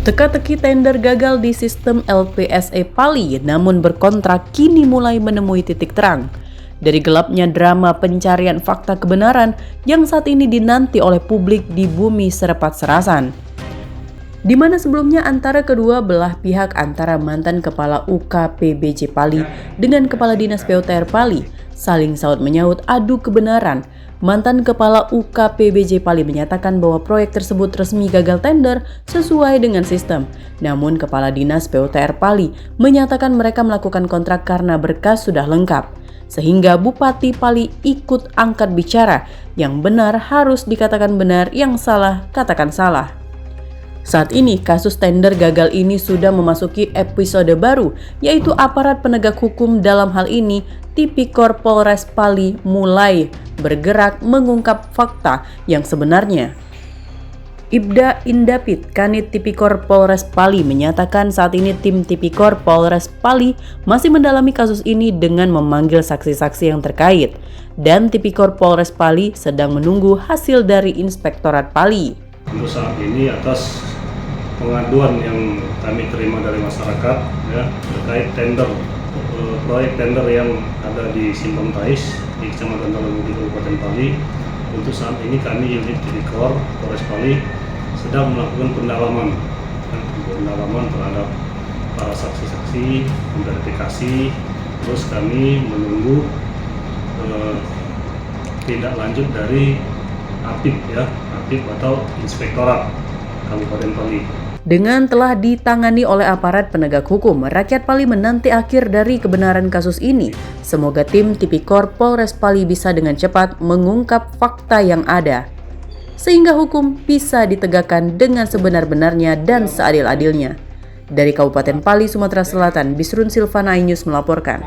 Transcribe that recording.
Teka-teki tender gagal di sistem LPSE Pali, namun berkontrak kini mulai menemui titik terang. Dari gelapnya drama pencarian fakta kebenaran yang saat ini dinanti oleh publik di bumi Serepat Serasan. Di mana sebelumnya antara kedua belah pihak antara mantan Kepala UKPBJ Pali dengan Kepala Dinas PUTR Pali saling saut menyaut adu kebenaran. Mantan Kepala UKPBJ Pali menyatakan bahwa proyek tersebut resmi gagal tender sesuai dengan sistem. Namun Kepala Dinas PUTR Pali menyatakan mereka melakukan kontrak karena berkas sudah lengkap. Sehingga Bupati Pali ikut angkat bicara, yang benar harus dikatakan benar, yang salah katakan salah. Saat ini kasus tender gagal ini sudah memasuki episode baru, yaitu aparat penegak hukum dalam hal ini Tipikor Polres Pali mulai bergerak mengungkap fakta yang sebenarnya. Ibda Indapit, Kanit Tipikor Polres Pali menyatakan saat ini tim Tipikor Polres Pali masih mendalami kasus ini dengan memanggil saksi-saksi yang terkait, dan Tipikor Polres Pali sedang menunggu hasil dari Inspektorat Pali. Untuk saat ini atas pengaduan yang kami terima dari masyarakat ya, terkait tender proyek tender yang ada di Simpang Tais di Kecamatan Talangudi Kabupaten Pali. Untuk saat ini kami unit Tipikor Polres Pali sedang melakukan pendalaman terhadap para saksi-saksi, verifikasi, terus kami menunggu tindak lanjut dari APIP atau Inspektorat Kabupaten Pali. Dengan telah ditangani oleh aparat penegak hukum, rakyat Pali menanti akhir dari kebenaran kasus ini. Semoga tim Tipikor Polres Pali bisa dengan cepat mengungkap fakta yang ada, sehingga hukum bisa ditegakkan dengan sebenar-benarnya dan seadil-adilnya. Dari Kabupaten Pali, Sumatera Selatan, Bisrun Silvana, iNews melaporkan.